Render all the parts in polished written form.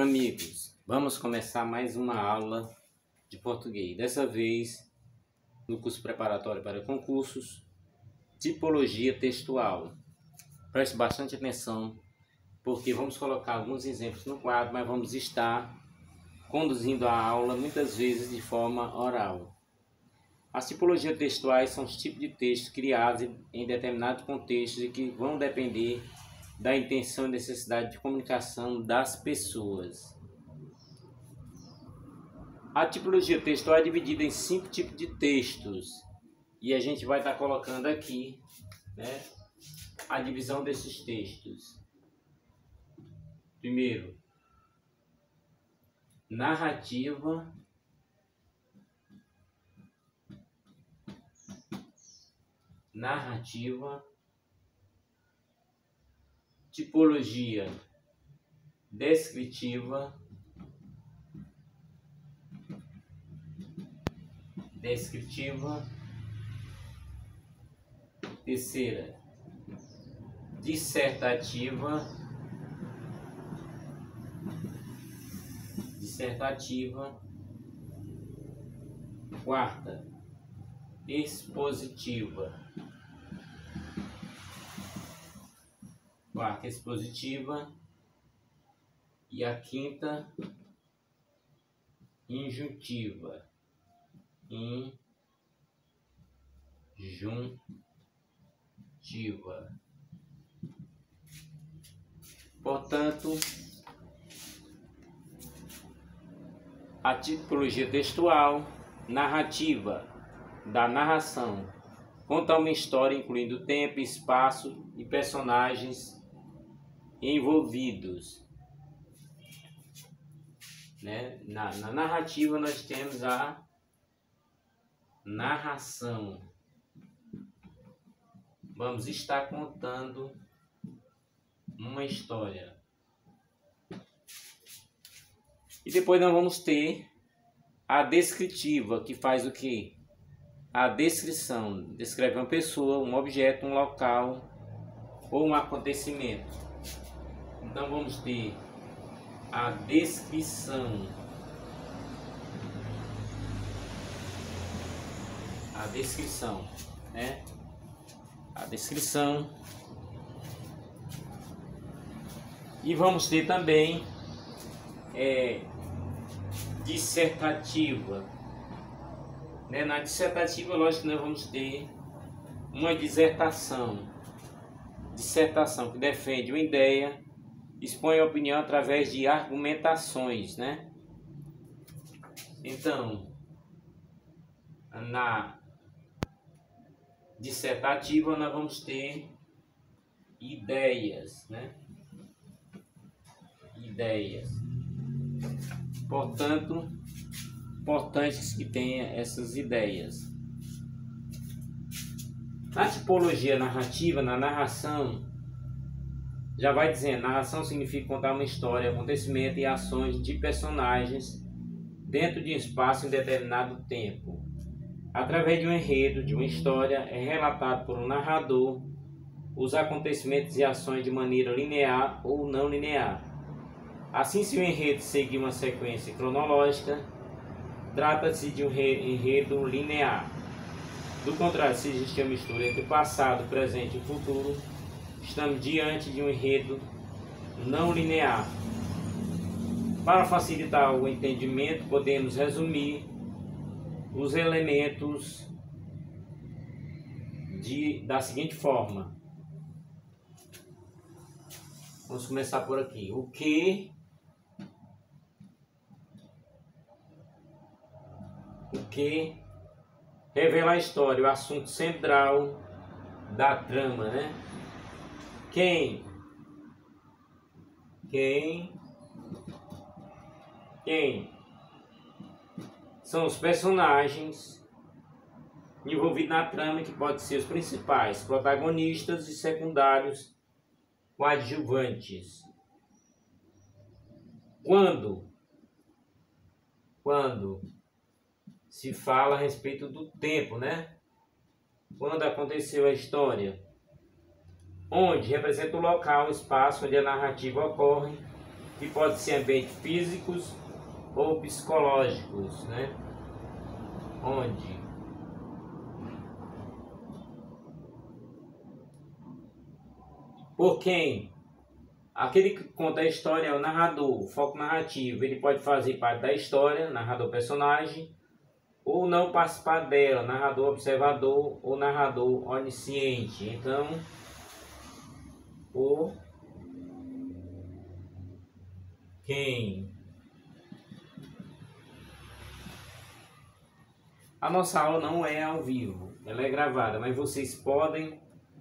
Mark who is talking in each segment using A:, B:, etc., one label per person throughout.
A: Amigos, vamos começar mais uma aula de português. Dessa vez, no curso preparatório para concursos, tipologia textual. Preste bastante atenção, porque vamos colocar alguns exemplos no quadro, mas vamos estar conduzindo a aula muitas vezes de forma oral. As tipologias textuais são os tipos de textos criados em determinados contextos e que vão depender da intenção e necessidade de comunicação das pessoas. A tipologia textual é dividida em 5 tipos de textos e a gente vai estar colocando aqui, né, a divisão desses textos. Primeiro, narrativa, tipologia descritiva, terceira, dissertativa, quarta, expositiva, e a quinta, injuntiva. Portanto, a tipologia textual, narrativa, da narração, conta uma história incluindo tempo, espaço e personagens envolvidos. Né? Na narrativa nós temos a narração. Vamos estar contando uma história. E depois nós vamos ter a descritiva, que faz o quê? A descrição. Descreve uma pessoa, um objeto, um local ou um acontecimento. Então vamos ter a descrição. Né? A descrição. E vamos ter também dissertativa. Né? Na dissertativa, lógico que nós vamos ter uma dissertação que defende uma ideia, expõe a opinião através de argumentações, né? Então, na dissertativa nós vamos ter ideias, né? Portanto, importantes que tenha essas ideias. Na tipologia narrativa, na narração, já vai dizendo, narração significa contar uma história, acontecimento e ações de personagens dentro de um espaço em determinado tempo. Através de um enredo, de uma história, é relatado por um narrador os acontecimentos e ações de maneira linear ou não linear. Assim, se o enredo seguir uma sequência cronológica, trata-se de um enredo linear. Do contrário, se existe uma mistura entre passado, presente e futuro, estamos diante de um enredo não linear. Para facilitar o entendimento, podemos resumir os elementos da seguinte forma. Vamos começar por aqui. O que revela a história, o assunto central da trama, né? Quem são os personagens envolvidos na trama, que podem ser os principais, protagonistas e secundários, coadjuvantes. Quando se fala a respeito do tempo, né? Quando aconteceu a história. Onde representa o local, o espaço onde a narrativa ocorre. que pode ser ambientes físicos ou psicológicos, né? Onde por quem aquele que conta a história é o narrador, o foco narrativo. Ele pode fazer parte da história, narrador personagem, ou não participar dela, narrador observador ou narrador onisciente. Então, por quem? A nossa aula não é ao vivo, ela é gravada, mas vocês podem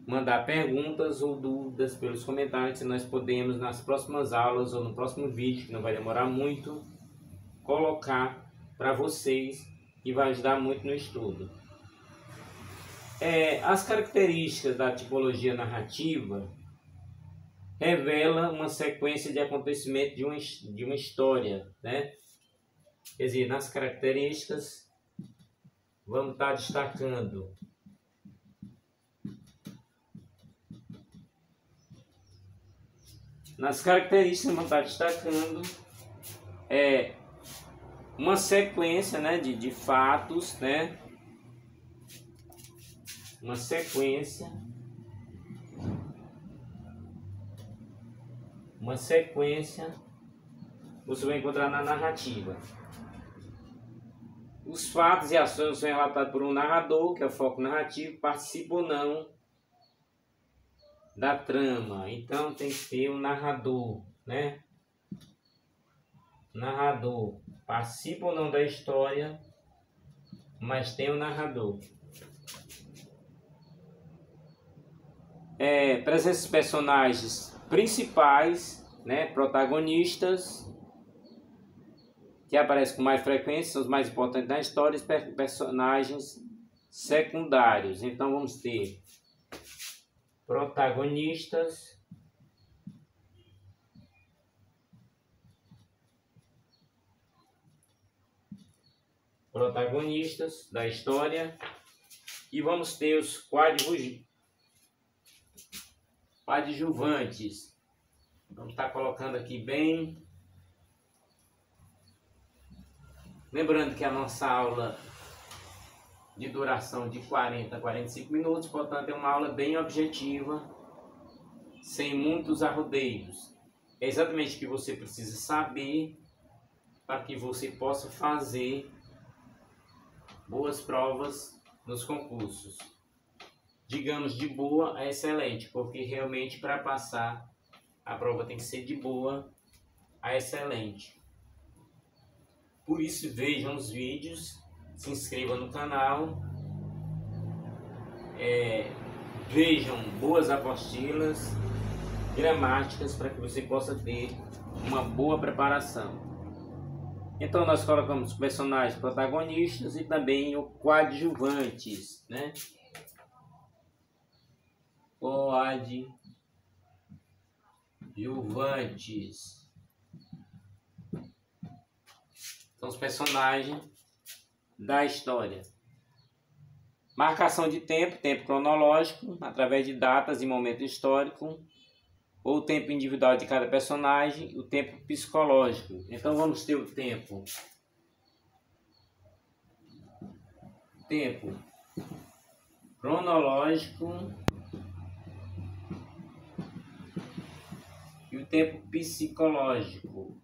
A: mandar perguntas ou dúvidas pelos comentários, se nós podemos nas próximas aulas ou no próximo vídeo, que não vai demorar muito, colocar para vocês, que vai ajudar muito no estudo. As características da tipologia narrativa revela uma sequência de acontecimentos de uma história, né? Quer dizer, nas características vamos estar destacando uma sequência, né, de fatos, né? Uma sequência você vai encontrar na narrativa. Os fatos e ações são relatados por um narrador, que é o foco narrativo, participa ou não da trama. Então tem que ter um narrador, né? Narrador participa ou não da história, mas tem um narrador. Presença de personagens principais, né? Protagonistas, que aparecem com mais frequência, são os mais importantes da história, e personagens secundários. Então vamos ter protagonistas, da história, e vamos ter os coadjuvantes. Vamos estar colocando aqui bem. Lembrando que a nossa aula de duração de 40 a 45 minutos, portanto é uma aula bem objetiva, sem muitos arrodeios. É exatamente o que você precisa saber para que você possa fazer boas provas nos concursos. Digamos de boa a excelente, porque realmente para passar a prova tem que ser de boa a excelente. Por isso vejam os vídeos, se inscrevam no canal, vejam boas apostilas, gramáticas, para que você possa ter uma boa preparação. Então nós colocamos personagens protagonistas e também o coadjuvantes, né? Coadjuvantes são os personagens da história. Marcação de tempo cronológico, através de datas e momentos históricos, ou o tempo individual de cada personagem, o tempo psicológico. Então vamos ter o tempo cronológico e o tempo psicológico.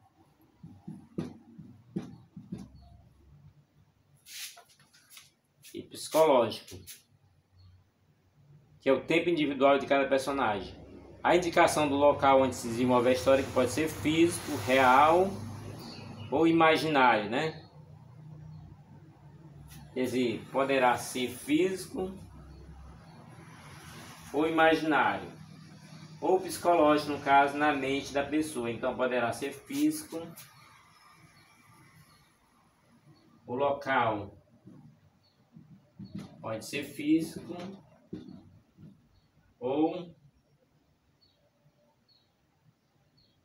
A: Que é o tempo individual de cada personagem. A indicação do local onde se desenvolve a história, que pode ser físico, real ou imaginário, né? Quer dizer, poderá ser físico ou imaginário, ou psicológico, no caso, na mente da pessoa. Então poderá ser físico. O local pode ser físico ou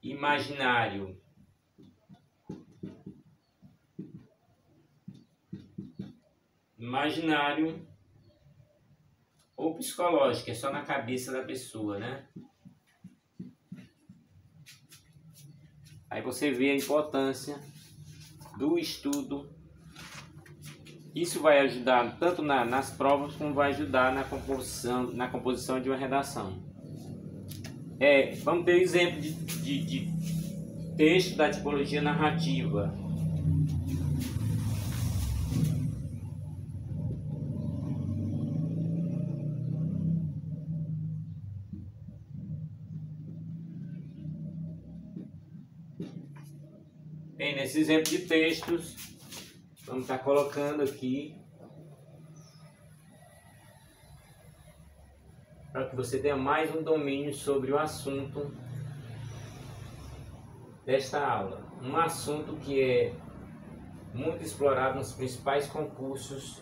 A: imaginário. Ou psicológico, é só na cabeça da pessoa, né? Aí você vê a importância do estudo. Isso vai ajudar tanto nas provas como vai ajudar na composição de uma redação. Vamos ter exemplo de texto da tipologia narrativa. Bem, nesse exemplo de textos, vamos estar colocando aqui para que você tenha mais um domínio sobre o assunto desta aula. Um assunto que é muito explorado nos principais concursos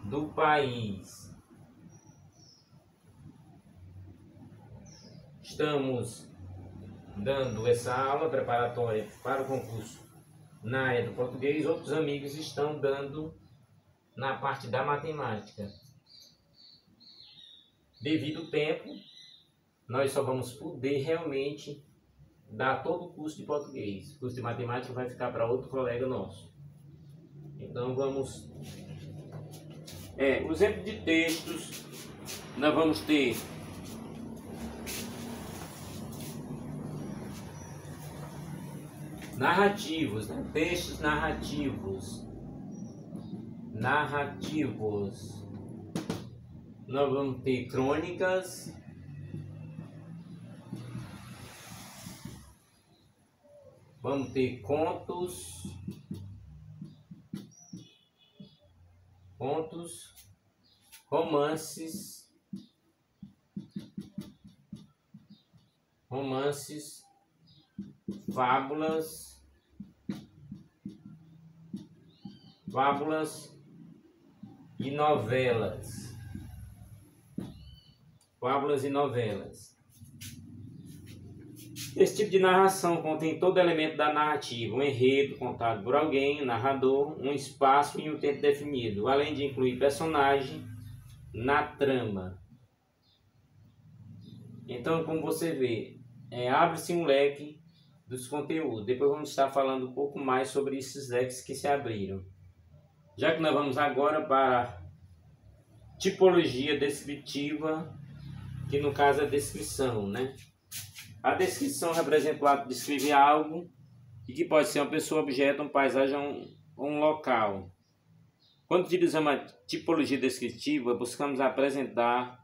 A: do país. Estamos dando essa aula preparatória para o concurso na área do português. Outros amigos estão dando na parte da matemática. Devido ao tempo, nós só vamos poder realmente dar todo o curso de português. O curso de matemática vai ficar para outro colega nosso. Então vamos... o exemplo de textos, nós vamos ter narrativos, né? Textos narrativos. Nós vamos ter crônicas, vamos ter contos, romances, fábulas e novelas. Esse tipo de narração contém todo elemento da narrativa, um enredo contado por alguém, um narrador, um espaço e um tempo definido, além de incluir personagem na trama. Então, como você vê, abre-se um leque dos conteúdos. Depois vamos estar falando um pouco mais sobre esses leques que se abriram. Já que nós vamos agora para a tipologia descritiva, que no caso é a descrição, né? A descrição representa o ato de descrever algo, e que pode ser uma pessoa, objeto, uma paisagem ou um local. Quando utilizamos a tipologia descritiva, buscamos apresentar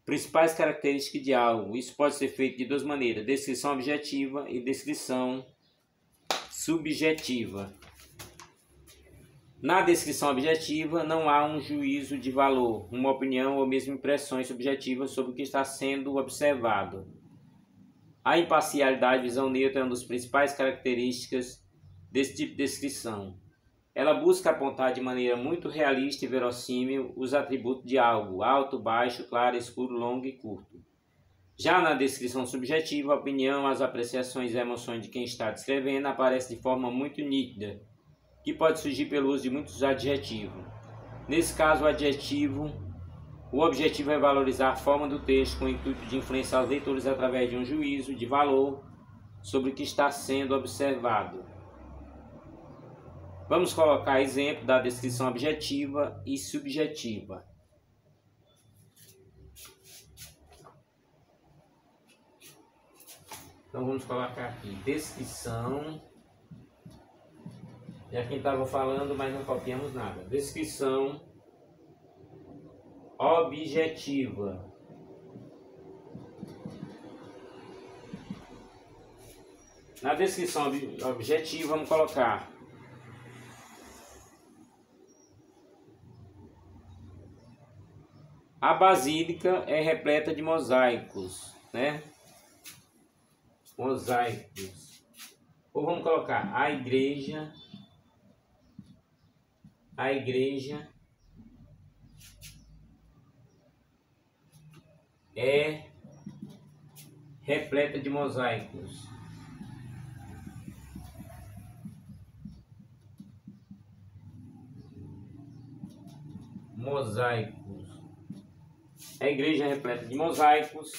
A: principais características de algo. Isso pode ser feito de duas maneiras: descrição objetiva e descrição subjetiva. Na descrição objetiva, não há um juízo de valor, uma opinião ou mesmo impressões subjetivas sobre o que está sendo observado. A imparcialidade, visão neutra, é uma das principais características desse tipo de descrição. Ela busca apontar de maneira muito realista e verossímil os atributos de algo: alto, baixo, claro, escuro, longo e curto. Já na descrição subjetiva, a opinião, as apreciações e emoções de quem está descrevendo aparecem de forma muito nítida, que pode surgir pelo uso de muitos adjetivos. Nesse caso, o objetivo é valorizar a forma do texto com o intuito de influenciar os leitores através de um juízo de valor sobre o que está sendo observado. Vamos colocar exemplo da descrição objetiva e subjetiva. Então vamos colocar aqui descrição. Já quem estava falando, mas não copiamos nada. Descrição objetiva. Na descrição objetiva, vamos colocar: a basílica é repleta de mosaicos, né? Mosaicos. Ou vamos colocar: a igreja é repleta de mosaicos. A igreja é repleta de mosaicos.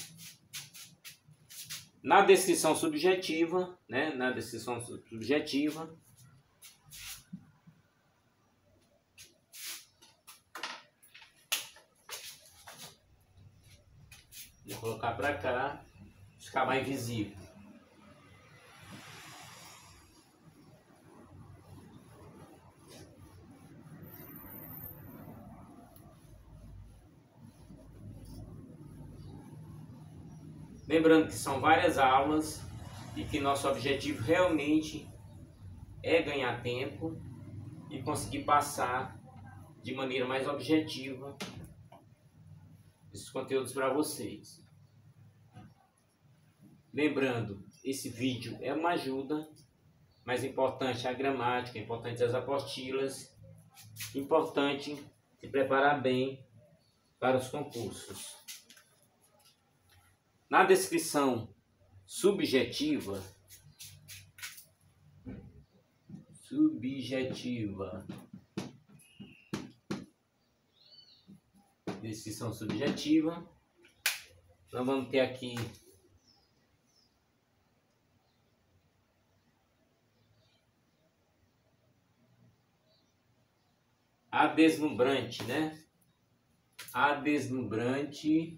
A: Na descrição subjetiva, né? Na descrição subjetiva, vou colocar para cá, ficar mais visível. Lembrando que são várias aulas e que nosso objetivo realmente é ganhar tempo e conseguir passar de maneira mais objetiva esses conteúdos para vocês. Lembrando, esse vídeo é uma ajuda, mas importante a gramática, importante as apostilas, importante se preparar bem para os concursos. Na descrição subjetiva, descrição subjetiva, nós vamos ter aqui a deslumbrante, né? A deslumbrante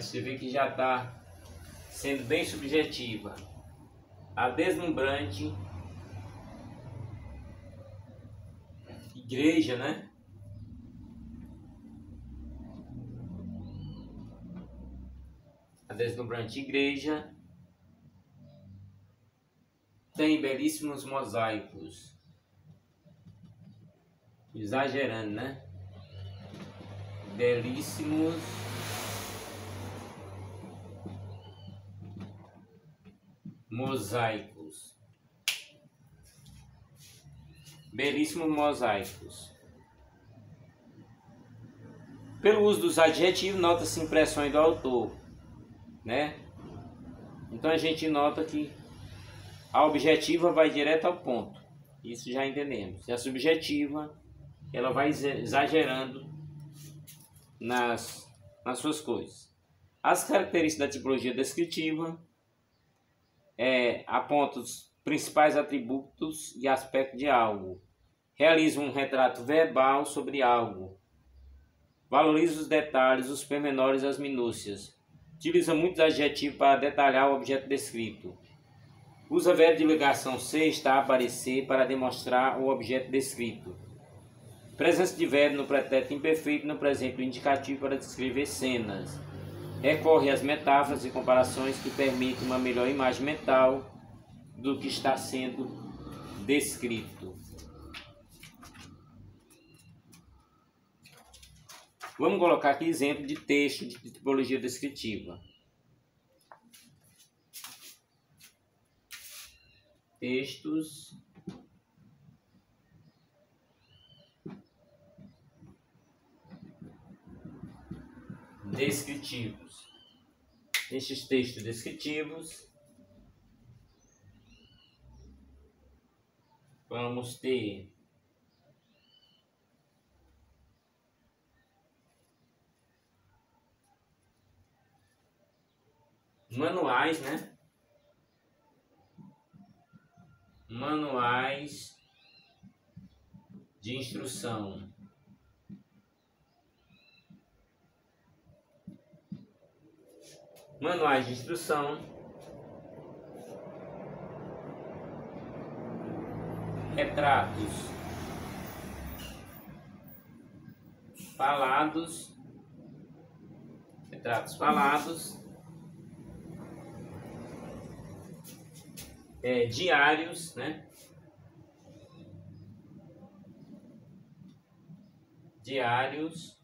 A: você vê que já está sendo bem subjetiva. A deslumbrante igreja, né? A deslumbrante igreja tem belíssimos mosaicos. Exagerando, né? Belíssimos mosaicos. Belíssimos mosaicos. Pelo uso dos adjetivos, nota-se impressões do autor, né? Então a gente nota que a objetiva vai direto ao ponto. Isso já entendemos. E a subjetiva, ela vai exagerando nas suas coisas. As características da tipologia descritiva apontam os principais atributos e aspectos de algo. Realiza um retrato verbal sobre algo. Valoriza os detalhes, os pormenores e as minúcias. Utiliza muitos adjetivos para detalhar o objeto descrito. Usa verbo de ligação ser, está, aparecer para demonstrar o objeto descrito. Presença de verbo no pretérito imperfeito e no presente indicativo para descrever cenas. Recorre às metáforas e comparações que permitem uma melhor imagem mental do que está sendo descrito. Vamos colocar aqui exemplo de texto de tipologia descritiva. Textos descritivos. Estes textos descritivos vamos ter manuais, né? Manuais de instrução. Manuais de instrução. Retratos falados. Retratos falados. Diários, né? Diários.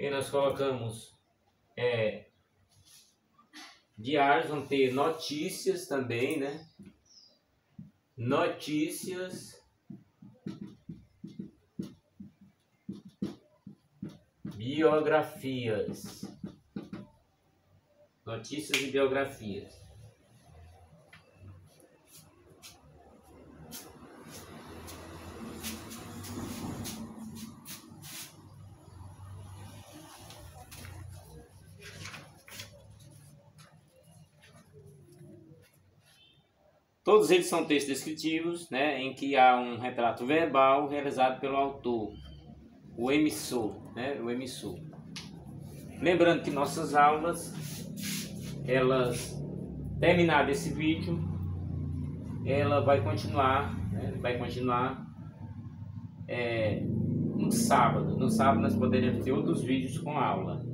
A: E nós colocamos diários, vão ter notícias também, né? Notícias, biografias. Notícias e biografias. Todos eles são textos descritivos, né, em que há um retrato verbal realizado pelo autor, o emissor, né, o emissor. Lembrando que nossas aulas, elas, terminado esse vídeo, ela vai continuar, né, no sábado. No sábado nós poderemos ter outros vídeos com aula.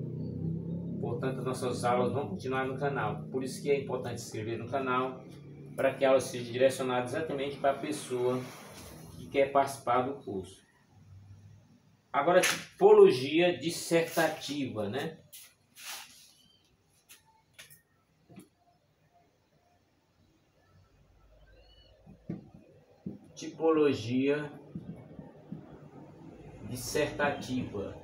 A: Portanto, nossas aulas vão continuar no canal. Por isso que é importante se inscrever no canal, para que a aula seja direcionada exatamente para a pessoa que quer participar do curso. Agora, tipologia dissertativa, né? Tipologia dissertativa.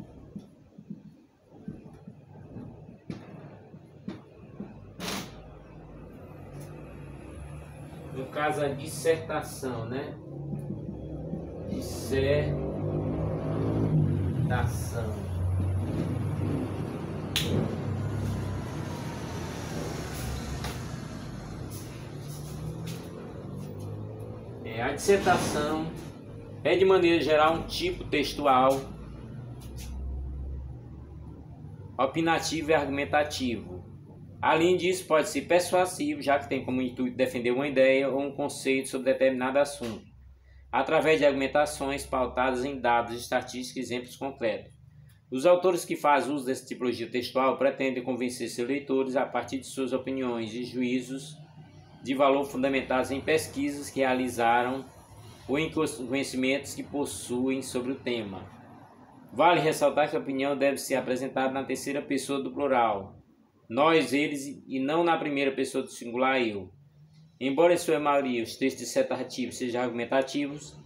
A: No caso, a dissertação, né? Dissertação. A dissertação é, de maneira geral, um tipo textual opinativo e argumentativo. Além disso, pode ser persuasivo, já que tem como intuito defender uma ideia ou um conceito sobre determinado assunto, através de argumentações pautadas em dados, estatísticas e exemplos concretos. Os autores que fazem uso dessa tipologia textual pretendem convencer seus leitores a partir de suas opiniões e juízos de valor fundamentados em pesquisas que realizaram ou em conhecimentos que possuem sobre o tema. Vale ressaltar que a opinião deve ser apresentada na terceira pessoa do plural, nós, eles, e não na primeira pessoa do singular, eu. Embora em sua maioria os textos dissertativos sejam argumentativos,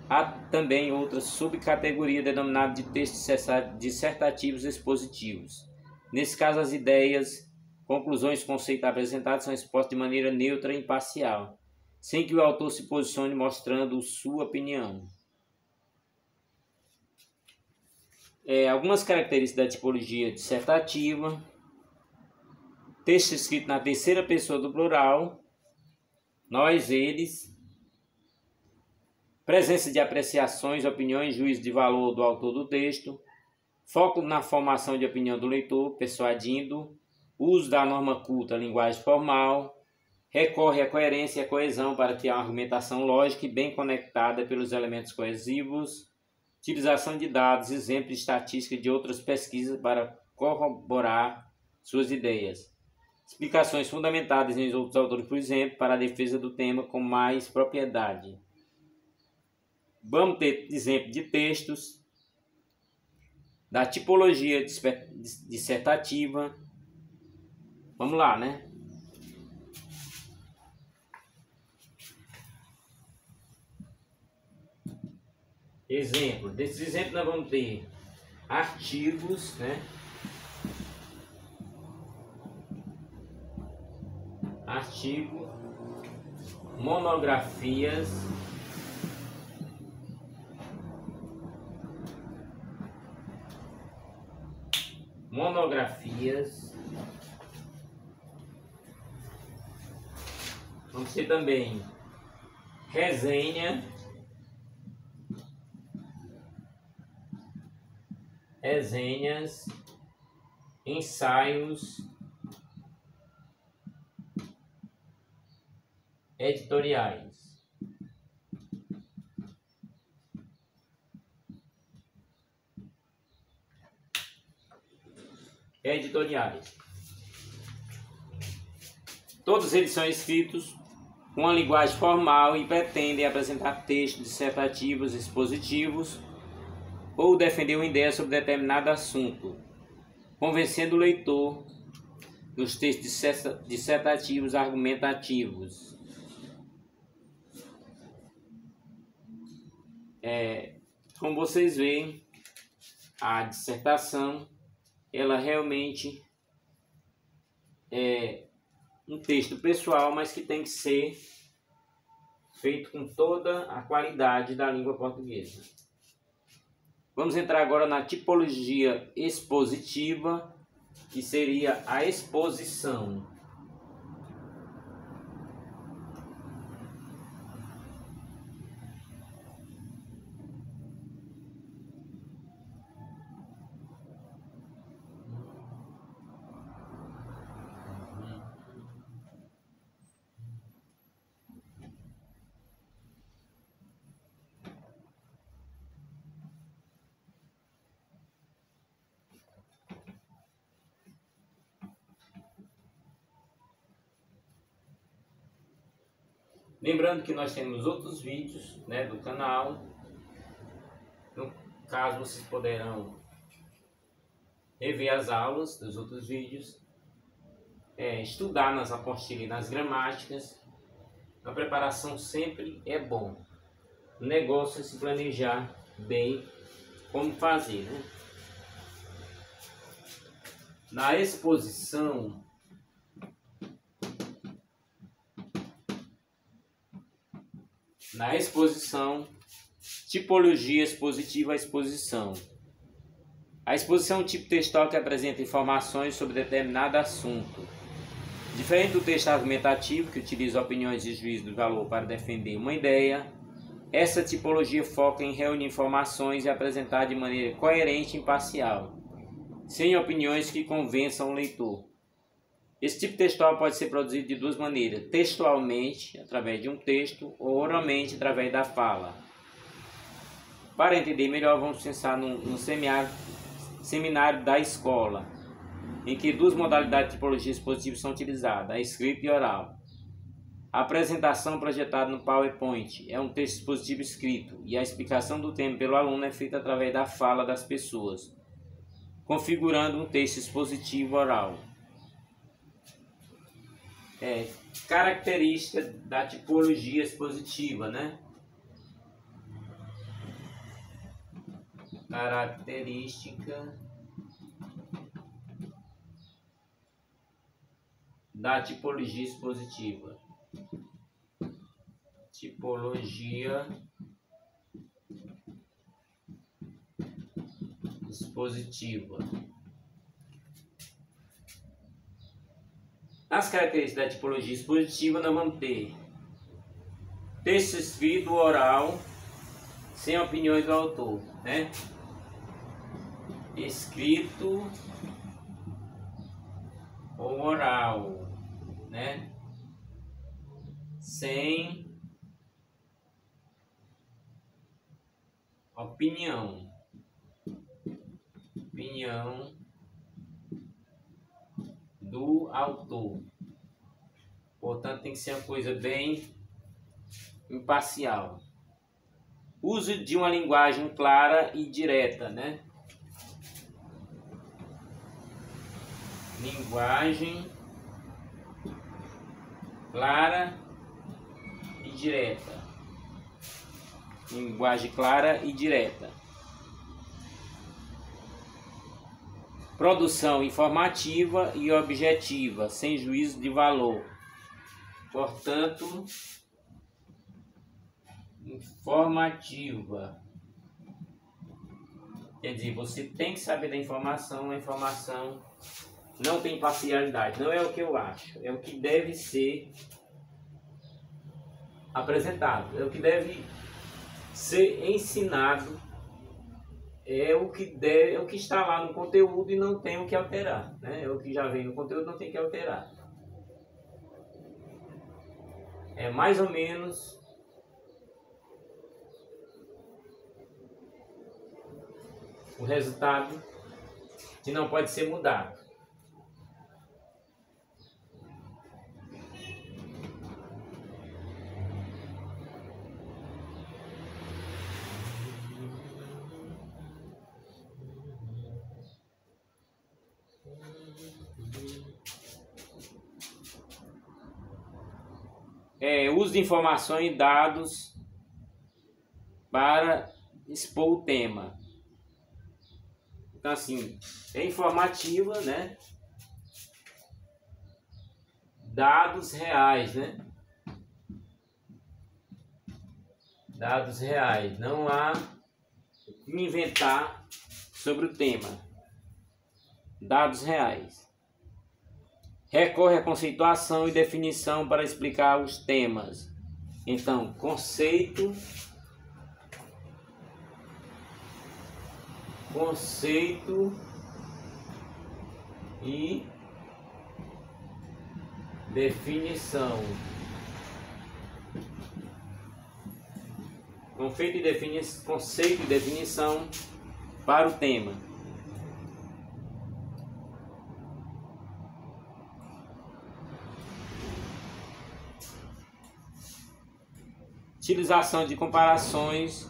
A: há também outra subcategoria denominada de textos dissertativos expositivos. Nesse caso, as ideias, conclusões e conceitos apresentados são expostos de maneira neutra e imparcial, sem que o autor se posicione mostrando sua opinião. Algumas características da tipologia dissertativa: texto escrito na terceira pessoa do plural, nós, eles, presença de apreciações, opiniões, juízo de valor do autor do texto, foco na formação de opinião do leitor, persuadindo, uso da norma culta, linguagem formal, recorre à coerência e à coesão para criar uma argumentação lógica e bem conectada pelos elementos coesivos, utilização de dados, exemplos e estatísticas de outras pesquisas para corroborar suas ideias. Explicações fundamentadas em outros autores, por exemplo, para a defesa do tema com mais propriedade. Vamos ter exemplo de textos da tipologia dissertativa. Vamos lá, né? Exemplo. Desses exemplos nós vamos ter artigos, né? Artigo, monografias, vamos ter também resenhas, ensaios, editoriais. Todos eles são escritos com uma linguagem formal e pretendem apresentar textos dissertativos, expositivos ou defender uma ideia sobre determinado assunto, convencendo o leitor nos textos dissertativos argumentativos. Como vocês veem, a dissertação, ela realmente é um texto pessoal, mas que tem que ser feito com toda a qualidade da língua portuguesa. Vamos entrar agora na tipologia expositiva, que seria a exposição. Lembrando que nós temos outros vídeos, né, do canal. No caso, vocês poderão rever as aulas dos outros vídeos, estudar nas apostilas e nas gramáticas. A preparação sempre é bom. O negócio é se planejar bem como fazer, né? Na exposição, tipologia expositiva, a exposição. A exposição é um tipo textual que apresenta informações sobre determinado assunto. Diferente do texto argumentativo, que utiliza opiniões e juízos de valor para defender uma ideia, essa tipologia foca em reunir informações e apresentar de maneira coerente e imparcial, sem opiniões que convençam o leitor. Esse tipo textual pode ser produzido de duas maneiras: textualmente, através de um texto, ou oralmente, através da fala. Para entender melhor, vamos pensar num seminário da escola, em que duas modalidades de tipologia expositiva são utilizadas, a escrita e oral. A apresentação projetada no PowerPoint é um texto expositivo escrito, e a explicação do tema pelo aluno é feita através da fala das pessoas, configurando um texto expositivo oral. Característica da tipologia expositiva, né? Característica da tipologia expositiva. Tipologia expositiva. As características da tipologia expositiva, nós vamos ter texto escrito, oral, sem opiniões do autor, né? Escrito ou oral, né? Sem opinião do autor. Portanto, tem que ser uma coisa bem imparcial. Uso de uma linguagem clara e direta, né? Linguagem clara e direta. Linguagem clara e direta. Produção informativa e objetiva, sem juízo de valor. Portanto, informativa. Quer dizer, você tem que saber da informação, a informação não tem parcialidade, não é o que eu acho, é o que deve ser apresentado, é o que deve ser ensinado, é o que está lá no conteúdo e não tem o que alterar, né? É o que já vem no conteúdo, não tem que alterar. É mais ou menos o resultado que não pode ser mudado. uso de informações e dados para expor o tema. Então, assim, é informativa, né? Dados reais, né? Dados reais. Não há o que inventar sobre o tema. Dados reais. Recorre à conceituação e definição para explicar os temas. Então, conceito e definição. Conceito e definição para o tema. Utilização de comparações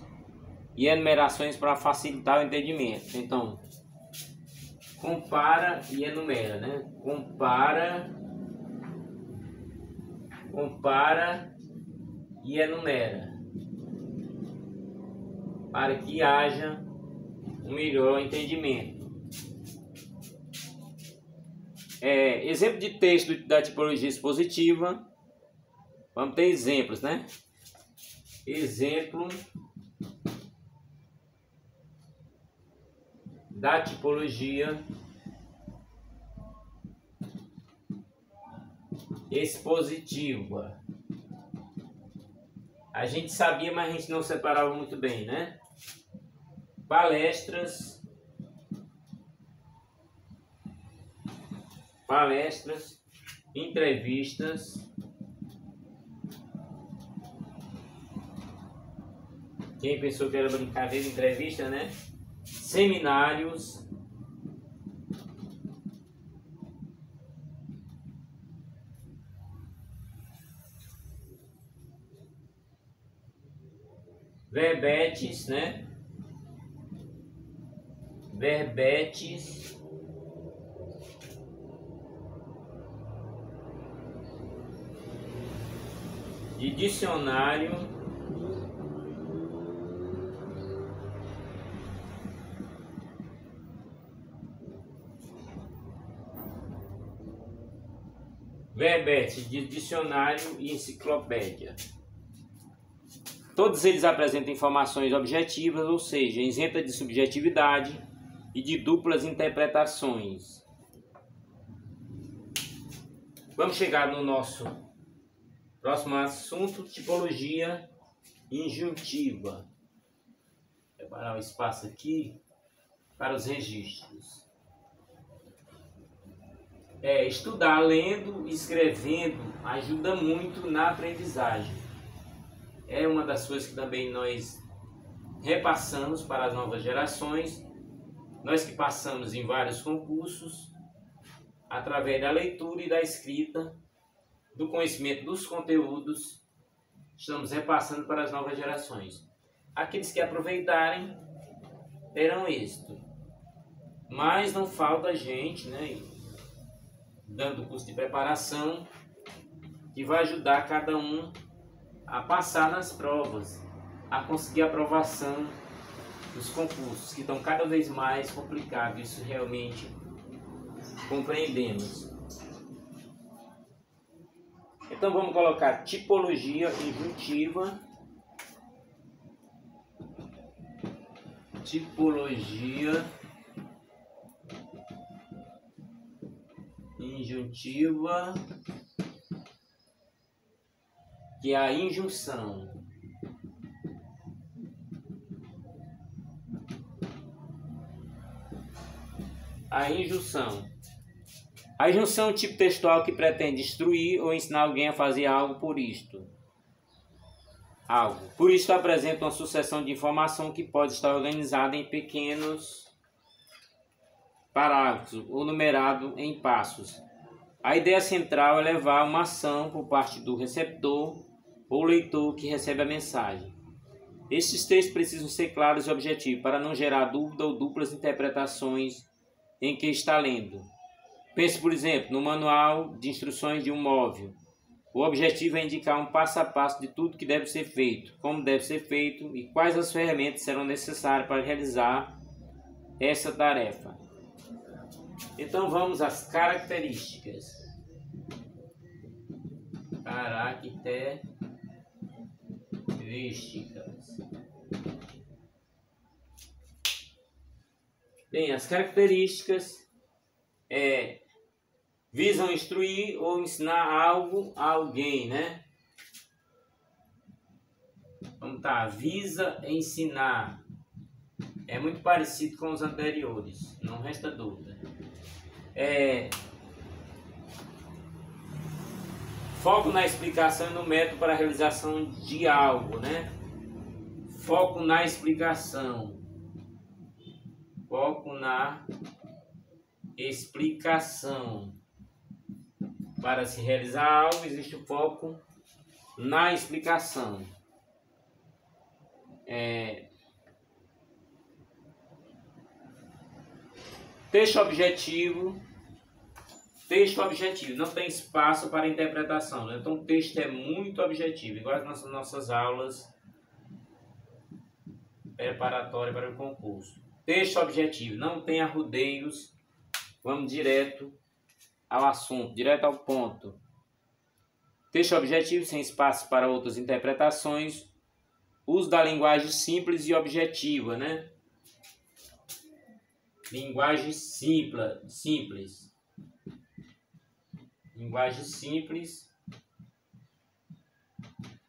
A: e enumerações para facilitar o entendimento. Então, compara e enumera, né? Compara e enumera, para que haja um melhor entendimento. Exemplo de texto da tipologia expositiva. Vamos ter exemplos, né? Exemplo da tipologia expositiva. A gente sabia, mas a gente não separava muito bem, né? Palestras, entrevistas, quem pensou que era brincadeira, entrevista, né? Seminários, verbetes, né? Verbetes, de dicionário, verbetes de dicionário e enciclopédia. Todos eles apresentam informações objetivas, ou seja, isenta de subjetividade e de duplas interpretações. Vamos chegar no nosso próximo assunto, tipologia injuntiva. Vou preparar o espaço aqui para os registros. Estudar lendo e escrevendo ajuda muito na aprendizagem. É uma das coisas que também nós repassamos para as novas gerações. Nós que passamos em vários concursos, através da leitura e da escrita, do conhecimento dos conteúdos, estamos repassando para as novas gerações. Aqueles que aproveitarem terão êxito. Mas não falta gente, né, dando curso de preparação, que vai ajudar cada um a passar nas provas, a conseguir a aprovação dos concursos, que estão cada vez mais complicados. Isso realmente compreendemos. Então vamos colocar tipologia injuntiva. Tipologia injuntiva, que é a injunção. A injunção. A injunção é um tipo textual que pretende instruir ou ensinar alguém a fazer algo por isto. Por isto apresenta uma sucessão de informação que pode estar organizada em pequenos parágrafos ou numerado em passos. A ideia central é levar uma ação por parte do receptor ou leitor que recebe a mensagem. Estes textos precisam ser claros e objetivos para não gerar dúvida ou duplas interpretações em que está lendo. Pense, por exemplo, no manual de instruções de um móvel, O objetivo é indicar um passo a passo de tudo que deve ser feito, como deve ser feito e quais as ferramentas serão necessárias para realizar essa tarefa. Então vamos às características. Bem, as características visam instruir ou ensinar algo a alguém, né? Vamos tá, visa ensinar. É muito parecido com os anteriores, não resta dúvida. Foco na explicação e no método para a realização de algo, né? Foco na explicação. Foco na explicação. Para se realizar algo, existe o foco na explicação. Texto objetivo. Texto objetivo, não tem espaço para interpretação, né? Então o texto é muito objetivo, igual as nossas aulas preparatórias para o concurso. Texto objetivo, não tem arrudeios, vamos direto ao assunto, direto ao ponto. Texto objetivo, sem espaço para outras interpretações, uso da linguagem simples e objetiva, né? Linguagem simples. Linguagem simples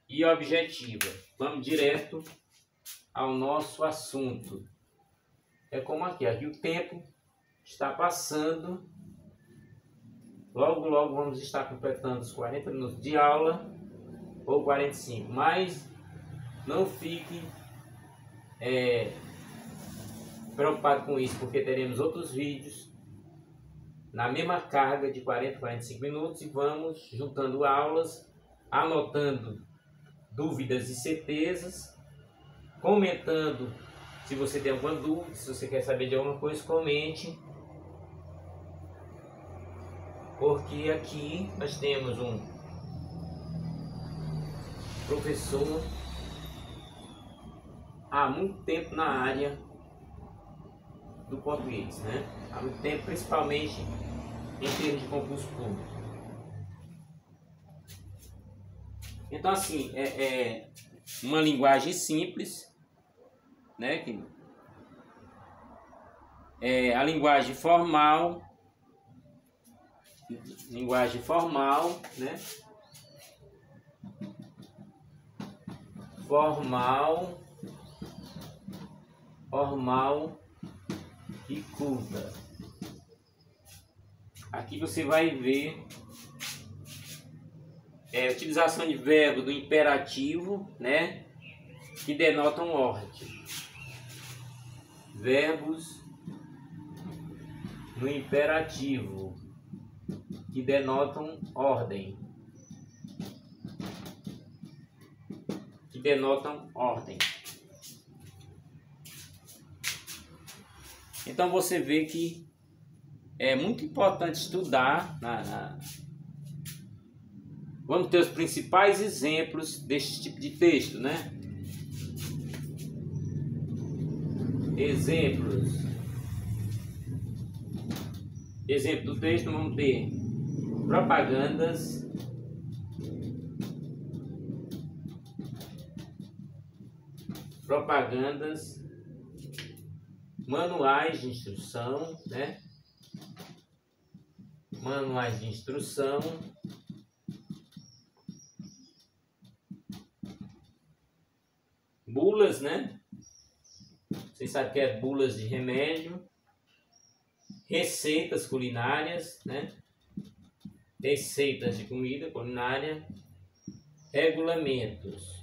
A: e objetiva. Vamos direto ao nosso assunto. É como aqui o tempo está passando. Logo vamos estar completando os 40 minutos de aula ou 45. Mas não fique preocupado com isso, porque teremos outros vídeos na mesma carga de 40 a 45 minutos e vamos juntando aulas, anotando dúvidas e certezas, comentando se você tem alguma dúvida, se você quer saber de alguma coisa, comente. Porque aqui nós temos um professor há muito tempo na área do português, né? Há muito tempo, principalmente em termos de concurso público. Então, assim, é uma linguagem simples, né? A linguagem formal, né? Formal e culta. Aqui você vai ver a utilização de verbo do imperativo, né, que denotam ordem. Verbos no imperativo que denotam ordem. Então você vê que é muito importante estudar. Vamos ter os principais exemplos deste tipo de texto, né? Exemplo do texto, vamos ter propagandas, manuais de instrução, né? Manuais de instrução, bulas, né? Vocês sabem que é bulas de remédio, receitas culinárias, né? Receitas de comida culinária, regulamentos.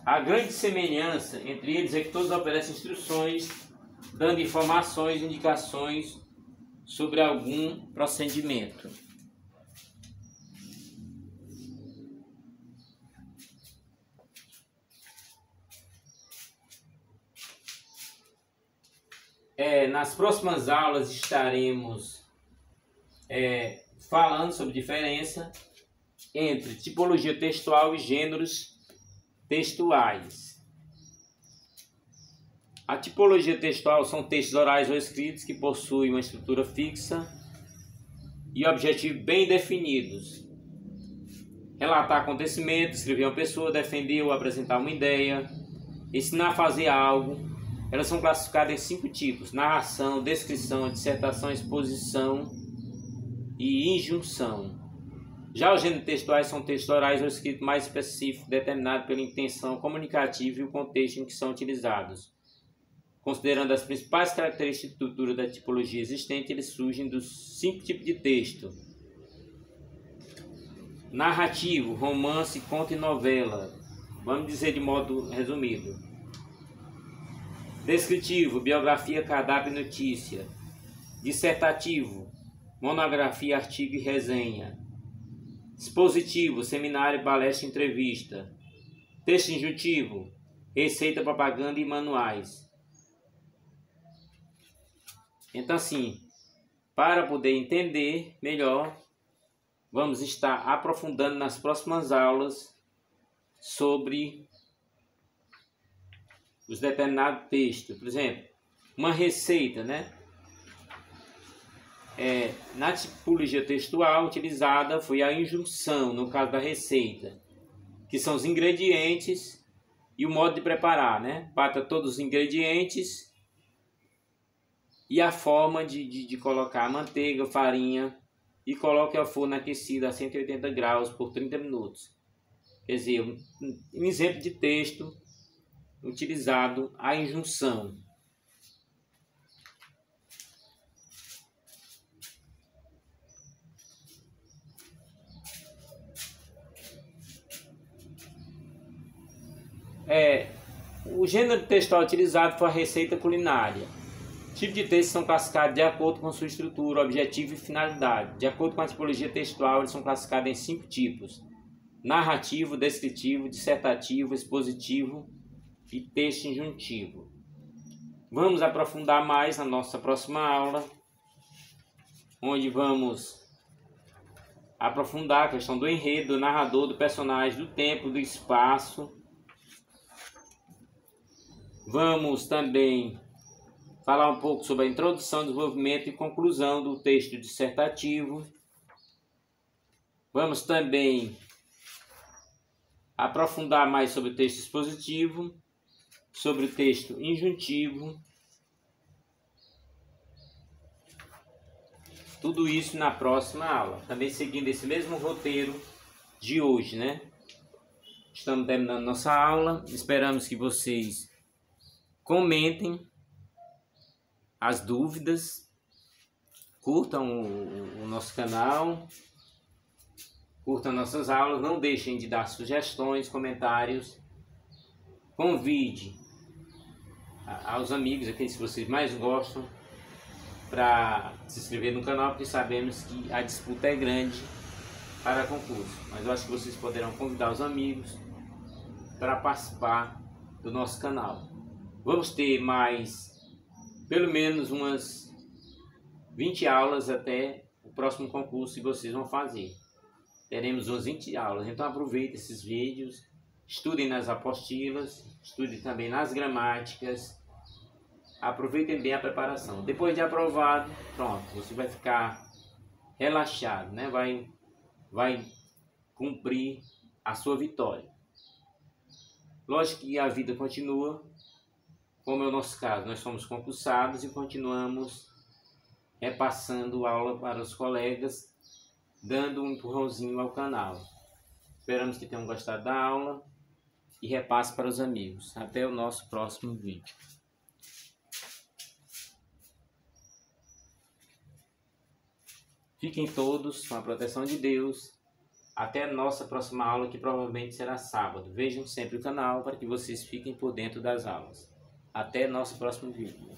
A: A grande semelhança entre eles é que todos oferecem instruções, dando informações e indicações sobre algum procedimento. Nas próximas aulas estaremos falando sobre diferença entre tipologia textual e gêneros textuais. A tipologia textual são textos orais ou escritos que possuem uma estrutura fixa e objetivos bem definidos. Relatar acontecimentos, descrever uma pessoa, defender ou apresentar uma ideia, ensinar a fazer algo. Elas são classificadas em 5 tipos: narração, descrição, dissertação, exposição e injunção. Já os gêneros textuais são textos orais ou escritos mais específicos, determinados pela intenção comunicativa e o contexto em que são utilizados. Considerando as principais características de estrutura da tipologia existente, eles surgem dos 5 tipos de texto: narrativo, romance, conto e novela. Vamos dizer de modo resumido. Descritivo, biografia, cardápio e notícia. Dissertativo, monografia, artigo e resenha. Expositivo, seminário, palestra e entrevista. Texto injuntivo, receita, propaganda e manuais. Então, assim, para poder entender melhor, vamos estar aprofundando nas próximas aulas sobre os determinados textos. Por exemplo, uma receita, né? Na tipologia textual utilizada foi a injunção, no caso da receita, que são os ingredientes e o modo de preparar, né? Bata todos os ingredientes e a forma de colocar a manteiga, farinha e coloque ao forno aquecido a 180 graus por 30 minutos. Quer dizer, um exemplo de texto utilizado a injunção. O gênero textual utilizado foi a receita culinária. Tipos de textos são classificados de acordo com sua estrutura, objetivo e finalidade. De acordo com a tipologia textual, eles são classificados em 5 tipos: narrativo, descritivo, dissertativo, expositivo e texto injuntivo. Vamos aprofundar mais na nossa próxima aula, onde vamos aprofundar a questão do enredo, do narrador, do personagem, do tempo, do espaço. Vamos também falar um pouco sobre a introdução, desenvolvimento e conclusão do texto dissertativo. Vamos também aprofundar mais sobre o texto expositivo, sobre o texto injuntivo. Tudo isso na próxima aula, também seguindo esse mesmo roteiro de hoje, né? Estamos terminando nossa aula, esperamos que vocês comentem as dúvidas, curtam o nosso canal, curtam nossas aulas, não deixem de dar sugestões, comentários, convide aos amigos, aqueles que vocês mais gostam, para se inscrever no canal, porque sabemos que a disputa é grande para concurso, mas eu acho que vocês poderão convidar os amigos para participar do nosso canal. Vamos ter mais pelo menos umas 20 aulas até o próximo concurso que vocês vão fazer. Teremos umas 20 aulas, então aproveitem esses vídeos, estudem nas apostilas, estudem também nas gramáticas, aproveitem bem a preparação. Depois de aprovado, pronto, você vai ficar relaxado, né? Vai cumprir a sua vitória. Lógico que a vida continua, como é o nosso caso, nós somos concursados e continuamos repassando aula para os colegas, dando um empurrãozinho ao canal. Esperamos que tenham gostado da aula e repasse para os amigos. Até o nosso próximo vídeo. Fiquem todos com a proteção de Deus. Até a nossa próxima aula, que provavelmente será sábado. Vejam sempre o canal para que vocês fiquem por dentro das aulas. Até nosso próximo vídeo.